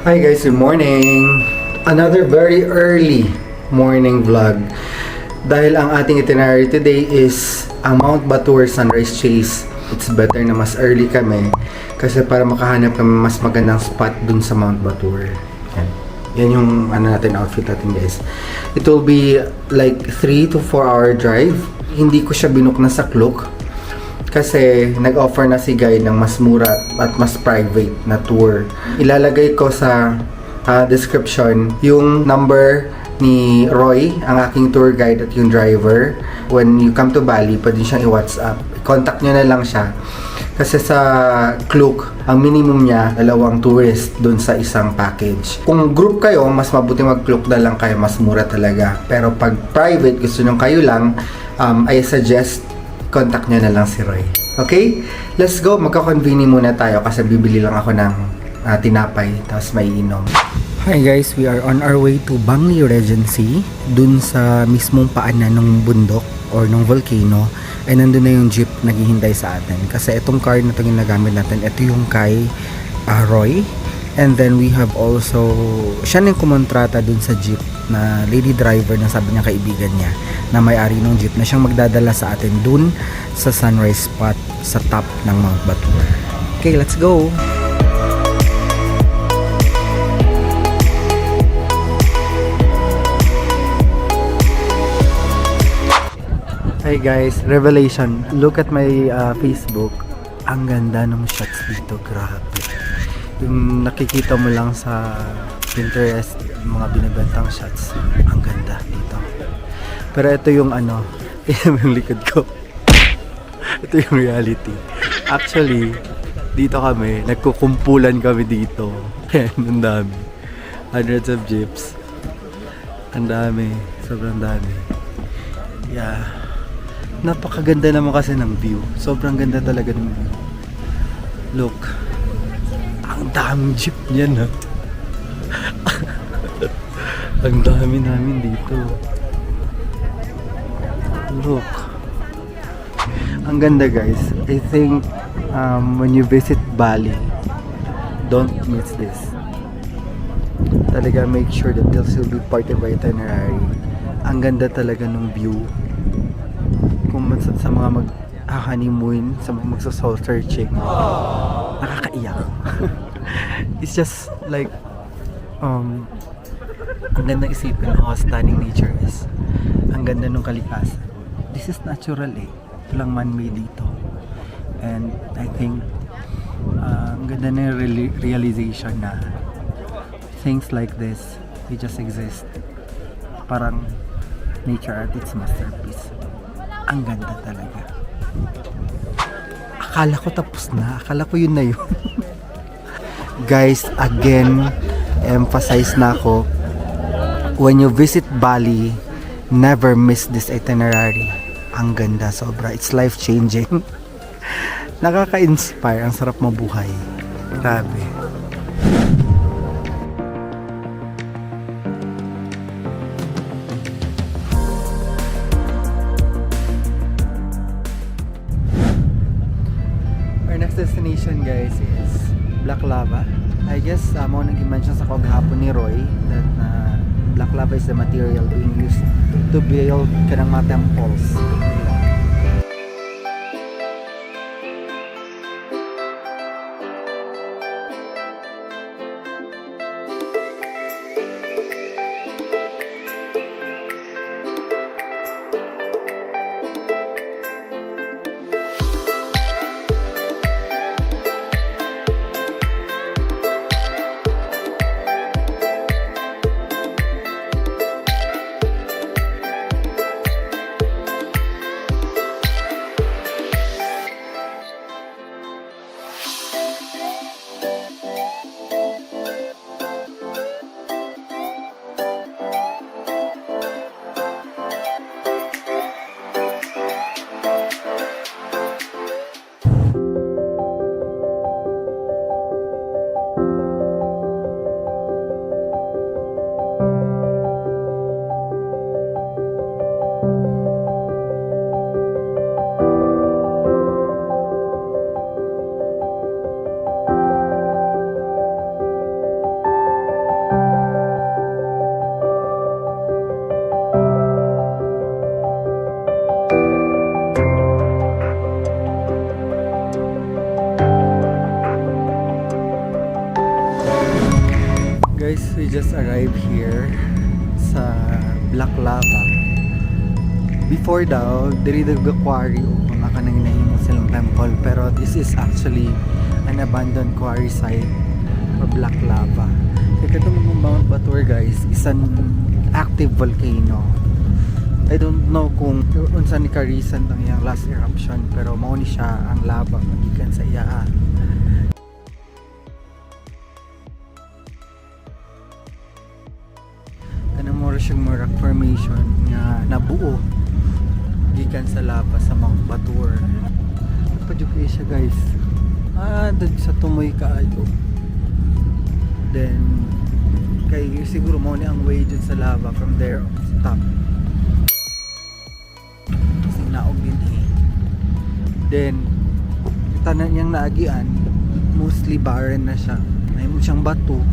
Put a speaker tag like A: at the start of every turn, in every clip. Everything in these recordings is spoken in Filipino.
A: Hi guys, good morning! Another very early morning vlog. Dahil ang ating itinerary today is ang Mount Batur Sunrise Chase. It's better na mas early kami kasi para makahanap kami mas magandang spot dun sa Mount Batur. Yan yung outfit natin guys. It will be like 3 to 4 hour drive. Hindi ko siya binook na sa Klook kasi nag-offer na si guide ng mas mura at mas private na tour. Ilalagay ko sa description yung number ni Roy, ang aking tour guide at yung driver. When you come to Bali, pwede siyang i-WhatsApp. Contact nyo na lang siya. Kasi sa Klook, ang minimum niya, 2 tourist dun sa isang package. Kung group kayo, mas mabuti mag-Klook na lang kayo, mas mura talaga. Pero pag private, gusto nyo kayo lang, I suggest contact nyo na lang si Roy. Okay? Let's go. Magka-convene muna tayo kasi bibili lang ako ng tinapay tapos may inom. Hi guys, we are on our way to Bangli Regency. Dun sa mismong paanan ng bundok or ng volcano. Ay nandun na yung jeep naghihintay sa atin. Kasi itong car na itong ginagamit natin, ito yung kay Roy. And then we have also, siya na yung kumontrata dun sa jeep na lady driver na sabi niya kaibigan niya na may-ari ng jeep na siyang magdadala sa atin dun sa sunrise spot sa top ng Mount Batur. Okay, let's go! Hey guys, revelation. Look at my Facebook. Ang ganda ng shots dito, grabe. Yung nakikita mo lang sa Pinterest, mga binibentang shots, ang ganda dito. Pero ito yung yung likod ko. Ito yung reality. Actually, dito kami, nagkukumpulan kami dito. Ang dami. Hundreds of jeeps. Ang dami. Sobrang dami. Yeah. Napakaganda naman kasi ng view. Sobrang ganda talaga ng view. Look. Ang daming jeep niyan ha. Ang dami namin dito. Look. Ang ganda guys. I think when you visit Bali, don't miss this. Talaga make sure that this will be part of our itinerary. Ang ganda talaga ng view. Kung sa mga mag-honeymoon, sa mga magsa-soul searching, nakakaiyak. It's just like ang ganda isipin how stunning nature is. Ang ganda ng kalikasan. This is natural ito lang man-made dito. And I think ang ganda na yung realization na things like this, they just exist. Parang nature at its masterpiece. Ang ganda talaga. Akala ko tapos na. Akala ko yun na yun. Guys, again, emphasize na ako, when you visit Bali, never miss this itinerary. Ang ganda, sobra. It's life-changing. Nakaka-inspire. Ang sarap mabuhay. Grabe. Our next destination guys is Black Lava. I guess mo nang i-mention sa kagahapon ni Roy that black lava is the material being used to build kanang mga temples. Guys, we just arrived here sa Black Lava. Before daw, diri the quarry o mga kanang nahimo silang temple, pero this is actually an abandoned quarry site for Black Lava. Kaya itong Mount Batur guys, is an active volcano. I don't know kung unsa ni ka-recent ang iyang last eruption, pero mao ni siya ang lava magikan sa iyaan. Kanang mura siyang rock formation nga nabuo gikan sa lava sa Mount Batur. Pajuki siya guys. Dun sa tumoy kaayo. Then kay siguro mo ni ang way dun sa lava from there top. Kasi naog din Then tanan niyang naagian mostly barren na siya. May mo siyang bato.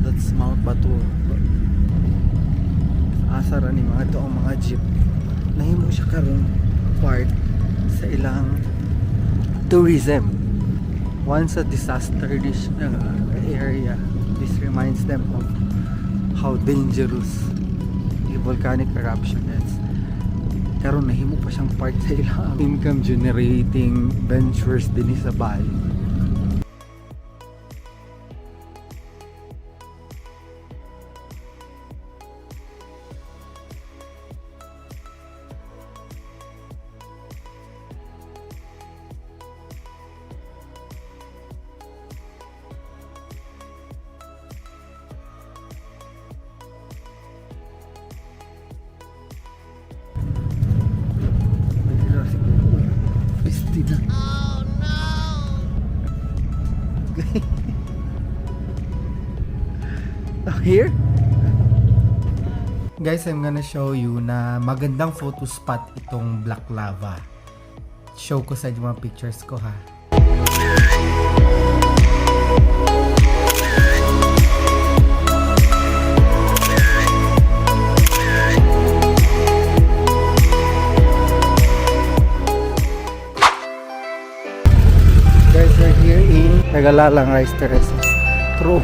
A: That's Mount Batur. Asara ni mga to ang mga jeep. Nahimo siya karon part sa ilang tourism. Once a disaster dish area, this reminds them of how dangerous the volcanic eruption is. Karon nahimo pa siyang part sa ilang income generating ventures din sa Bali. Oh no! Here? Guys, I'm gonna show you na magandang photo spot itong Black Lava. Show ko sa inyo mga pictures ko ha. Guys, we're here in Nagalalang Rice Terraces. True.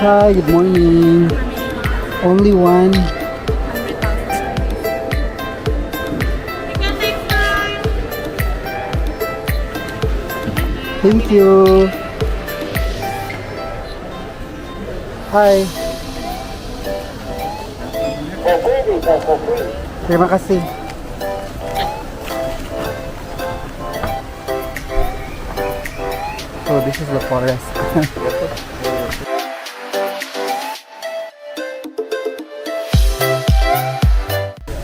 A: Hi, good morning. Only one. Thank you. Hi.
B: Terima kasih. So this is the forest.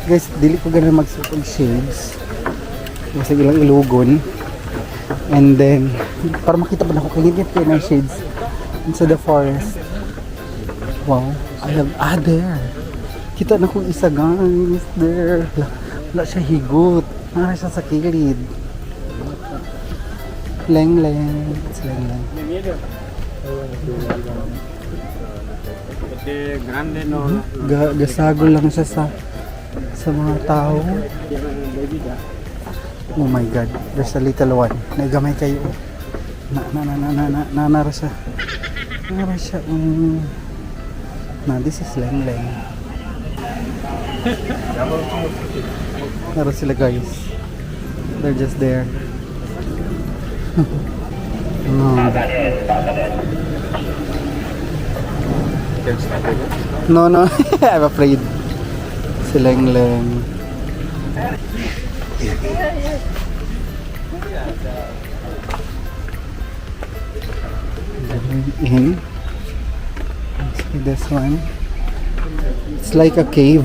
B: Guys, dili ko ganun magsuot og shades. Kasi ilang ilugon. And then, para makita pa na ako kagigit kayo ng shades into the forest. Wow, I have, there. Kita na kong isa guys, there. Wala siya higot. Nara siya sa kilid. Leng-leng. It's leng-leng. Gasagol lang siya sa mga tao. Oh my god, there's a little one. Nagamay kayo. Nara siya. Nara siya. This is leng-leng. Nara sila guys. They're just there. No. I'm afraid. Si leng-leng. In. See this one. It's like a cave.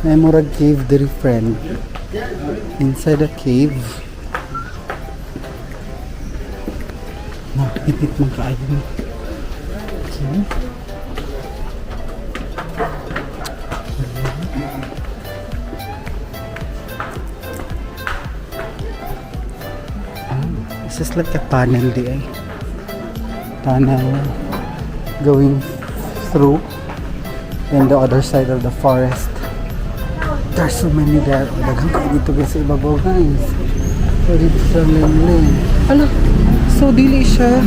B: Memorag cave, dear friend. Inside a cave. Nakipit mong kaayon. Okay. This is like a tunnel di ay. Tunnel going through and the other side of the forest. There's so many there. Daghang kayo dito guys sa ibabaw guys. So dito sa leng-leng. Ala, so dili siya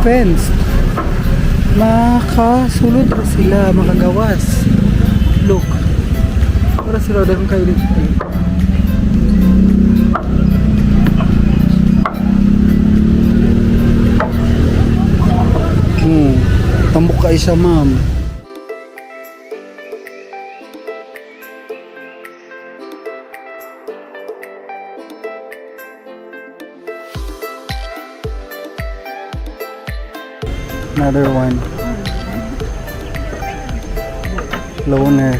B: fenced. Makasulod pa sila, makagawas. Look. Para sila daghang kayo dito. Tambok kayo siya, ma'am. Another one. Loner.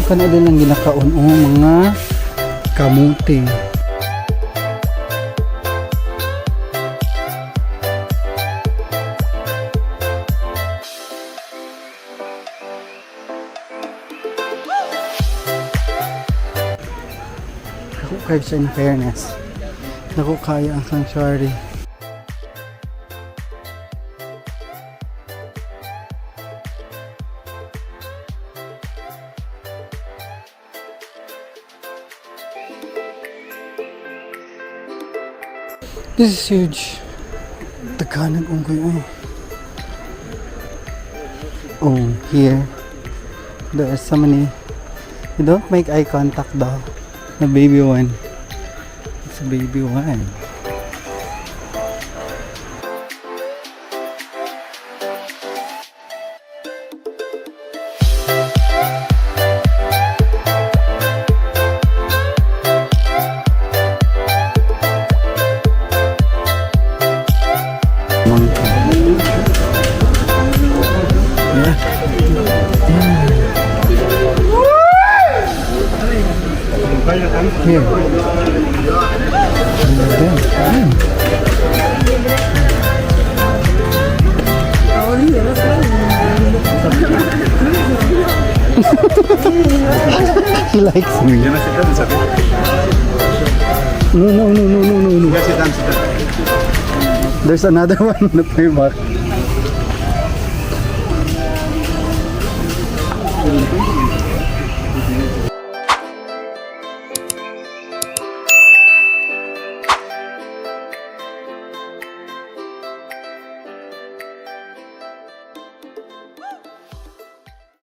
B: Kana din ang ginakaon mga kamuti. Ako kaya siya in fairness. Ako kaya ang sanctuary. This is huge. Taghanag kong kayo. Oh, here. There are so many. You don't make eye contact though. The baby one. It's a baby one. Here. He likes me. No. There's another one at my back.